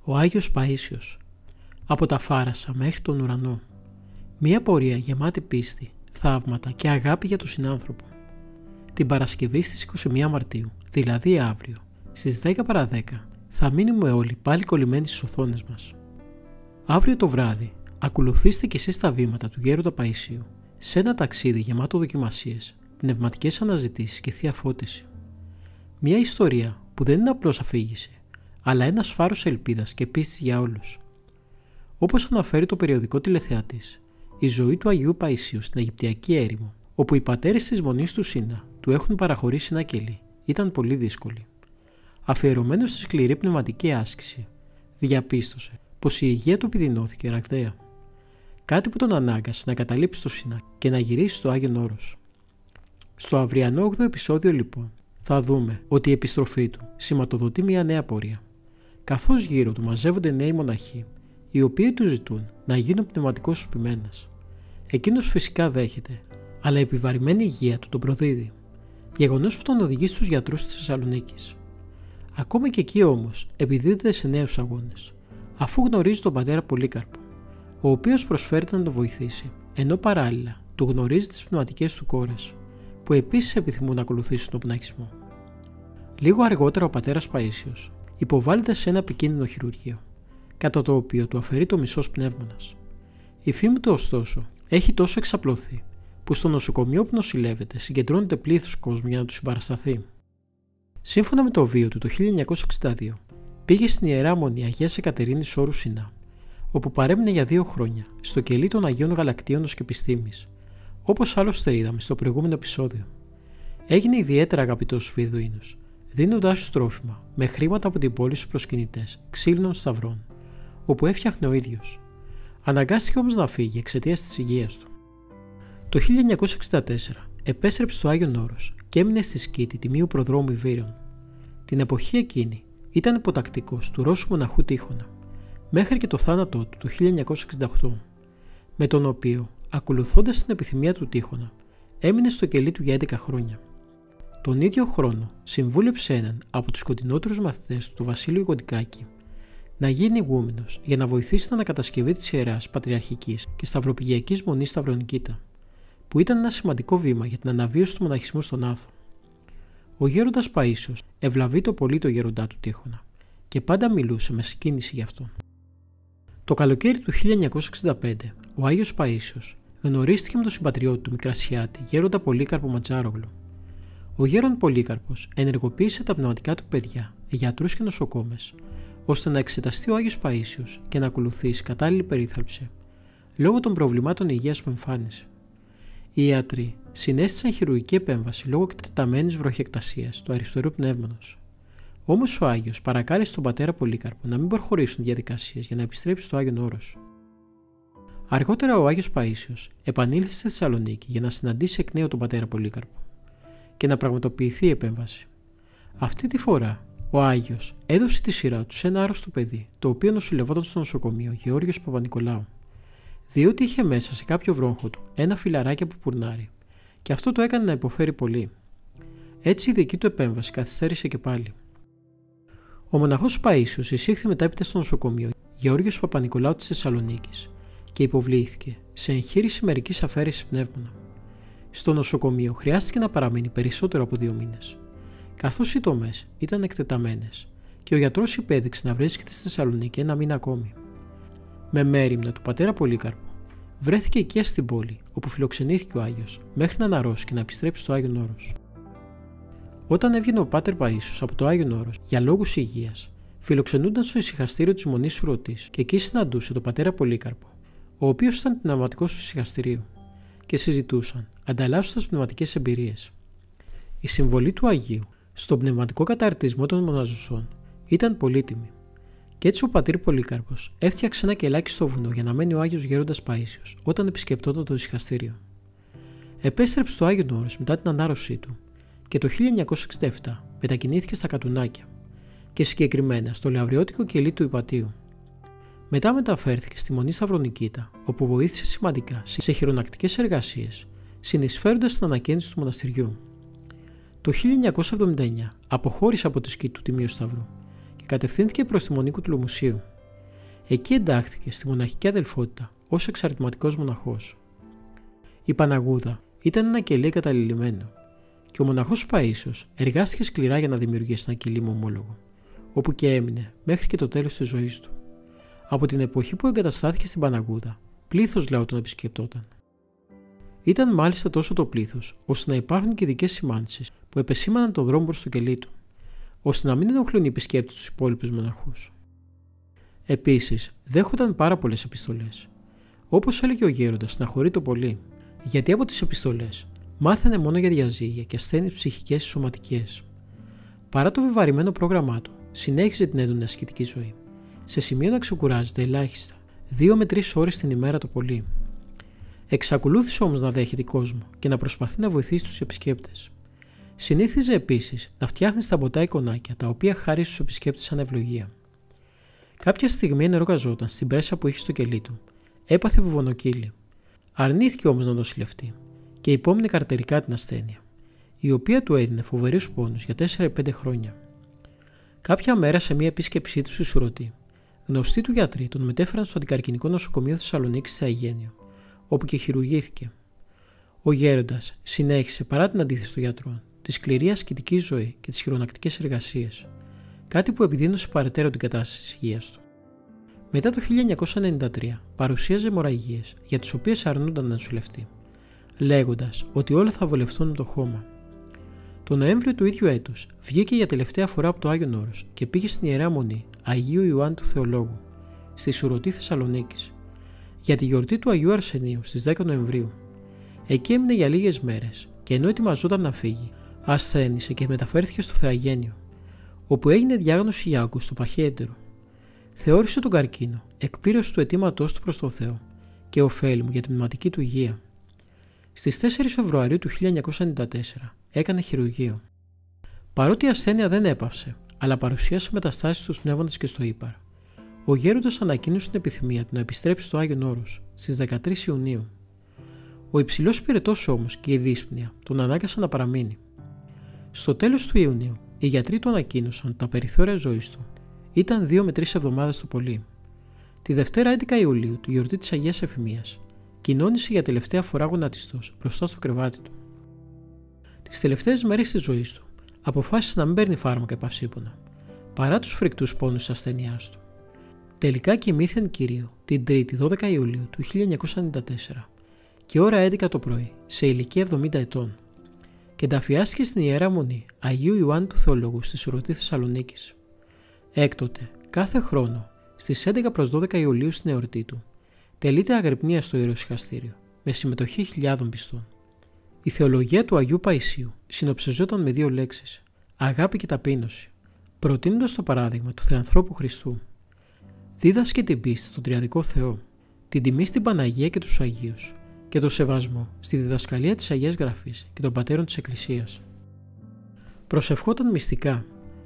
Ο Άγιος Παΐσιος. Από τα Φάρασα μέχρι τον ουρανό. Μία πορεία γεμάτη πίστη, θαύματα και αγάπη για τον συνάνθρωπο. Την Παρασκευή στις 21 Μαρτίου, δηλαδή αύριο, στις 10 παρά 10, θα μείνουμε όλοι πάλι κολλημένοι στις οθόνες μας. Αύριο το βράδυ, ακολουθήστε κι εσείς τα βήματα του Γέροντα Παΐσιου σε ένα ταξίδι γεμάτο δοκιμασίες, πνευματικές αναζητήσεις και θεία φώτιση. Μια ιστορία που δεν είναι απλώς αφήγηση, αλλά ένας φάρος ελπίδας και πίστης για όλους. Όπως αναφέρει το περιοδικό Τηλεθεατής, η ζωή του Αγίου Παΐσιου στην Αιγυπτιακή έρημο, όπου οι πατέρες της Μονής του Σίνα του έχουν παραχωρήσει ένα κελί, ήταν πολύ δύσκολη. Αφιερωμένος στη σκληρή πνευματική άσκηση, διαπίστωσε πως η υγεία του επιδεινώθηκε ραγδαία. Κάτι που τον ανάγκασε να καταλήψει το Σίνα και να γυρίσει στο Άγιον Όρος. Στο αυριανό 8ο επεισόδιο λοιπόν, θα δούμε ότι η επιστροφή του σηματοδοτεί μια νέα πορεία. Καθώς γύρω του μαζεύονται νέοι μοναχοί, οι οποίοι του ζητούν να γίνουν πνευματικώς σωπημένες. Εκείνος φυσικά δέχεται, αλλά η επιβαρημένη υγεία του τον προδίδει. Γεγονός που τον οδηγεί στους γιατρούς της Θεσσαλονίκης. Ακόμα και εκεί όμως επιδίδεται σε νέους αγώνες, αφού γνωρίζει τον πατέρα Πολύκαρπο, ο οποίος προσφέρεται να τον βοηθήσει, ενώ παράλληλα του γνωρίζει τις πνευματικές του κόρες, που επίσης επιθυμούν να ακολουθήσουν τον πναχισμό. Λίγο αργότερα ο πατέρας Παΐσιος υποβάλλεται σε ένα επικίνδυνο χειρουργείο, κατά το οποίο του αφαιρεί το μισός πνεύμονας. Η φήμη του ωστόσο έχει τόσο εξαπλωθεί, που στο νοσοκομείο που νοσηλεύεται συγκεντρώνεται πλήθος κόσμου για να του συμπαρασταθεί. Σύμφωνα με το βίο του το 1962, πήγε στην Ιερά Μονή Αγίας Εκατερίνης Όρου Σινά, όπου παρέμεινε για 2 χρόνια στο κελί των Αγίων Γαλακτίωνος και Επιστήμης, όπως άλλωστε είδαμε στο προηγούμενο επεισόδιο. Έγινε ιδιαίτερα αγαπητός στους Βιδουίνους, δίνοντάς τους τρόφιμα με χρήματα από την πόλη στους προσκυνητές ξύλινων σταυρών, όπου έφτιαχνε ο ίδιος. Αναγκάστηκε όμως να φύγει εξαιτίας της υγείας του. Το 1964 επέστρεψε στο Άγιον Όρος και έμεινε στη σκήτη τιμίου προδρόμου Ιβύριων. Την εποχή εκείνη ήταν υποτακτικός του Ρώσου μοναχού Τίχωνα, μέχρι και το θάνατό του το 1968, με τον οποίο, ακολουθώντας την επιθυμία του Τίχωνα, έμεινε στο κελί του για 11 χρόνια. Τον ίδιο χρόνο συμβούλεψε έναν από τους κοντινότερους μαθητές του, τον Βασίλειο Γοντικάκη, να γίνει ηγούμενος για να βοηθήσει την ανακατασκευή της Ιεράς Πατριαρχικής και Σταυροπηγιακής Μονής Σταυρονικήτα, που ήταν ένα σημαντικό βήμα για την αναβίωση του μοναχισμού στον Άθο. Ο Γέροντας Παΐσιος ευλαβεί το πολύ το γέροντά του Τίχωνα και πάντα μιλούσε με συγκίνηση γι' αυτόν. Το καλοκαίρι του 1965, ο Άγιος Παΐσιος γνωρίστηκε με τον συμπατριώτη του Μικρασιάτη, Γέροντα Πολύκαρπο Ματζάρογλου. Ο Γέρον Πολύκαρπος ενεργοποίησε τα πνευματικά του παιδιά, γιατρούς και νοσοκόμες, ώστε να εξεταστεί ο Άγιος Παΐσιος και να ακολουθήσει κατάλληλη περίθαλψη, λόγω των προβλημάτων υγείας που εμφάνισε. Οι ιατροί συνέστησαν χειρουργική επέμβαση λόγω εκτεταμένης βροχεκτασίας του αριστερού πνεύμονος. Όμως ο Άγιος παρακάλεσε τον πατέρα Πολύκαρπο να μην προχωρήσουν διαδικασίες για να επιστρέψει στο Άγιον Όρος. Αργότερα ο Άγιος Παΐσιος επανήλθε στη Θεσσαλονίκη για να συναντήσει εκ νέου τον πατέρα Πολύκαρπο και να πραγματοποιηθεί η επέμβαση. Αυτή τη φορά ο Άγιος έδωσε τη σειρά του σε ένα άρρωστο παιδί, το οποίο νοσηλευόταν στο νοσοκομείο Γεώργιος Παπα-Νικολάου, διότι είχε μέσα σε κάποιο βρόχο του ένα φυλαράκι από πουρνάρι, και αυτό το έκανε να υποφέρει πολύ. Έτσι η δική του επέμβαση καθυστέρησε και πάλι. Ο μοναχός Παΐσιος εισήχθη μετέπειτα στο νοσοκομείο Γεώργιος Παπα-Νικολάου της Θεσσαλονίκης και υποβλήθηκε σε εγχείρηση μερικής αφαίρεσης πνεύμονα. Στο νοσοκομείο χρειάστηκε να παραμείνει περισσότερο από 2 μήνες, καθώς οι τομές ήταν εκτεταμένες και ο γιατρός υπέδειξε να βρίσκεται στη Θεσσαλονίκη 1 μήνα ακόμη. Με μέριμνα του πατέρα Πολύκαρπου, βρέθηκε οικία στην πόλη, όπου φιλοξενήθηκε ο Άγιος μέχρι να αναρρώσει και να επιστρέψει στο Άγιον Όρος. Όταν έβγαινε ο πάτερ Παΐσιος από το Άγιον Όρος για λόγους υγείας, φιλοξενούνταν στο ησυχαστήριο της Μονής Σουρωτής και εκεί συναντούσε τον πατέρα Πολύκαρπο, ο οποίος ήταν πνευματικός του ησυχαστηρίου, και συζητούσαν, ανταλλάσσοντας πνευματικές εμπειρίες. Η συμβολή του Αγίου στον πνευματικό καταρτισμό των μοναζουσών ήταν πολύτιμη, και έτσι ο πατήρ Πολύκαρπος έφτιαξε ένα κελάκι στο βουνό για να μένει ο Άγιος Γέροντας Παΐσιος όταν επισκεπτόταν το ησυχαστήριο. Επέστρεψε στο Άγιον Όρος μετά την ανάρρωσή του και το 1967 μετακινήθηκε στα Κατουνάκια και συγκεκριμένα στο λεαυριώτικο κελί του Ιπατίου. Μετά μεταφέρθηκε στη Μονή Σταυρονικήτα, όπου βοήθησε σημαντικά σε χειρονακτικές εργασίες, συνεισφέροντας στην ανακαίνιση του μοναστηριού. Το 1979 αποχώρησε από τη σκήτη του Τιμίου Σταυρού και κατευθύνθηκε προς τη Μονή Κουτλομουσίου. Εκεί εντάχθηκε στη μοναχική αδελφότητα ως εξαρτηματικός μοναχός. Η Παναγούδα ήταν ένα κελί εγκαταλειμμένο και ο μοναχός Παΐσιος εργάστηκε σκληρά για να δημιουργήσει ένα κελί με ομόλογο, όπου και έμεινε μέχρι και το τέλος της ζωής του. Από την εποχή που εγκαταστάθηκε στην Παναγούδα, πλήθος λαού τον επισκεπτόταν. Ήταν μάλιστα τόσο το πλήθος, ώστε να υπάρχουν και ειδικές σημάνσεις που επεσήμαναν τον δρόμο προς το κελί του, ώστε να μην ενοχλούν οι επισκέπτες τους υπόλοιπους μοναχούς. Επίσης, δέχονταν πάρα πολλές επιστολές. Όπως έλεγε ο γέροντας, στεναχωρείτο πολύ, γιατί από τις επιστολές μάθαινε μόνο για διαζύγια και ασθένειες ψυχικές και σωματικές. Παρά το βεβαρημένο πρόγραμμά του, συνέχιζε την έντονη ασκητική ζωή, σε σημείο να ξεκουράζεται ελάχιστα 2 με 3 ώρες την ημέρα το πολύ. Εξακολούθησε όμως να δέχεται κόσμο και να προσπαθεί να βοηθήσει τους επισκέπτες. Συνήθιζε επίσης να φτιάχνει στα ποτά εικονάκια, τα οποία χάρισε στους επισκέπτες σαν ευλογία. Κάποια στιγμή ενώ εργαζόταν στην πρέσα που είχε στο κελί του, έπαθε βουβονοκύλι. Αρνήθηκε όμως να νοσηλευτεί και υπόμεινε καρτερικά την ασθένεια, η οποία του έδινε φοβερούς πόνους για 4-5 χρόνια. Κάποια μέρα σε μια επίσκεψή του στη Σουρωτή, γνωστοί του γιατροί τον μετέφεραν στο αντικαρκινικό νοσοκομείο Θεσσαλονίκης στη Αγένειο, όπου και χειρουργήθηκε. Ο γέροντας συνέχισε παρά την αντίθεση των γιατρών τη σκληρή ασκητική ζωή και τις χειρονακτικές εργασίες, κάτι που επιδίνωσε παρετέρω την κατάσταση της υγείας του. Μετά το 1993 παρουσίαζε αιμορραγίες για τις οποίες αρνούνταν να νοσηλευτεί, λέγοντας ότι όλα θα βολευτούν με το χώμα. Το Νοέμβριο του ίδιου έτους βγήκε για τελευταία φορά από το Άγιον Όρος και πήγε στην Ιερά Μονή Αγίου Ιωάννου του Θεολόγου, στη Σουρωτή Θεσσαλονίκης, για τη γιορτή του Αγίου Αρσενίου στις 10 Νοεμβρίου. Εκεί έμεινε για λίγες μέρες και ενώ ετοιμαζόταν να φύγει, ασθένησε και μεταφέρθηκε στο Θεαγένιο, όπου έγινε διάγνωση για άγκουστο παχιέντερο. Θεώρησε τον καρκίνο εκπλήρωση του αιτήματός του προς το Θεό και ωφέλιμο για την πνευματική του υγεία. Στις 4 Φεβρουαρίου του 1994 έκανε χειρουργείο. Παρότι η ασθένεια δεν έπαυσε, αλλά παρουσίασε μεταστάσεις στους πνεύμονες και στο ύπαρ, ο γέροντας ανακοίνωσε την επιθυμία του να επιστρέψει στο Άγιον Όρος στις 13 Ιουνίου. Ο υψηλός πυρετός όμως και η δύσπνοια τον ανάγκασαν να παραμείνει. Στο τέλος του Ιουνίου, οι γιατροί του ανακοίνωσαν ότι τα περιθώρια ζωής του ήταν 2 με 3 εβδομάδες το πολύ. Τη Δευτέρα 11 Ιουλίου, τη γιορτή της Αγίας Εφημίας, κοινώνησε για τελευταία φορά γονατιστός μπροστά στο κρεβάτι του. Τις τελευταίες μέρες της ζωής του, αποφάσισε να μην παίρνει φάρμακα επαυσίπονα, παρά τους φρικτούς πόνους της ασθενειάς του. Τελικά κοιμήθη εν Κυρίω την 3η 12 Ιουλίου του 1994 και ώρα 11 το πρωί, σε ηλικία 70 ετών, και ενταφιάστηκε στην Ιερά Μονή Αγίου Ιωάννου του Θεολόγου στη Σουρωτή Θεσσαλονίκης. Έκτοτε, κάθε χρόνο, στις 11 προς 12 Ιουλίου στην εορτή του, τελείται αγρυπνία στο Ιεροσυχαστήριο, με συμμετοχή χιλιάδων πιστών. Η θεολογία του Αγίου Παϊσίου συνοψιζόταν με 2 λέξεις: αγάπη και ταπείνωση, προτείνοντας το παράδειγμα του Θεανθρώπου Χριστού. Δίδασκε την πίστη στον Τριαδικό Θεό, την τιμή στην Παναγία και τους Αγίους και το σεβασμό στη διδασκαλία της Αγίας Γραφής και των πατέρων της Εκκλησίας. Προσευχόταν μυστικά,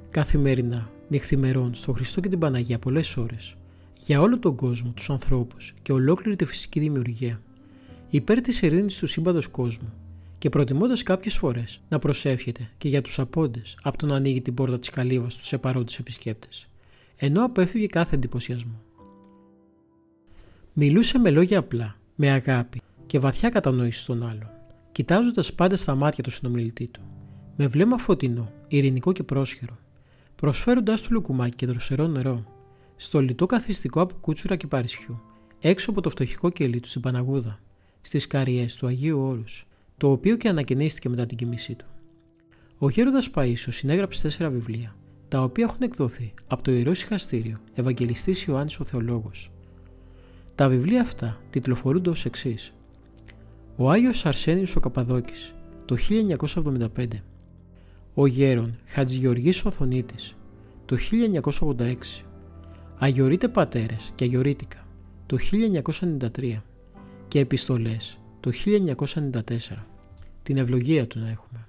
καθημερινά, νυχθημερών στον Χριστό και την Παναγία πολλές ώρες, για όλο τον κόσμο, τους ανθρώπους και ολόκληρη τη φυσική δημιουργία, υπέρ της ειρήνης του σύμπαντος κόσμου, και προτιμώντας κάποιες φορές να προσεύχεται και για τους απόντες από το να ανοίγει την πόρτα της καλύβας στους επαρόντες επισκέπτες, ενώ απέφυγε κάθε εντυπωσιασμό. Μιλούσε με λόγια απλά, με αγάπη και βαθιά κατανόηση στον άλλον, κοιτάζοντας πάντα στα μάτια του συνομιλητή του, με βλέμμα φωτεινό, ειρηνικό και πρόσχερο, προσφέροντάς του λουκουμάκι και δροσερό νερό, στολιτό καθιστικό από κούτσουρα και παρισιού, έξω από το φτωχικό κελί του στην Παναγούδα, στις καριές του Αγίου Όρους, το οποίο και ανακαινίστηκε μετά την κοιμήσή του. Ο γέροντας Παΐσιος συνέγραψε 4 βιβλία, τα οποία έχουν εκδοθεί από το Ιεροσυχαστήριο Ευαγγελιστής Ιωάννης ο Θεολόγος. Τα βιβλία αυτά τιτλοφορούνται ως εξής: Ο Άγιος Αρσένιος ο Καπαδόκης, το 1975, Ο Γέρον Χατζηγεωργής ο Αθωνίτης, το 1986, Αγιορείτε Πατέρες και Αγιορείτικα, το 1993 και Επιστολές, το 1994. Την ευλογία του να έχουμε.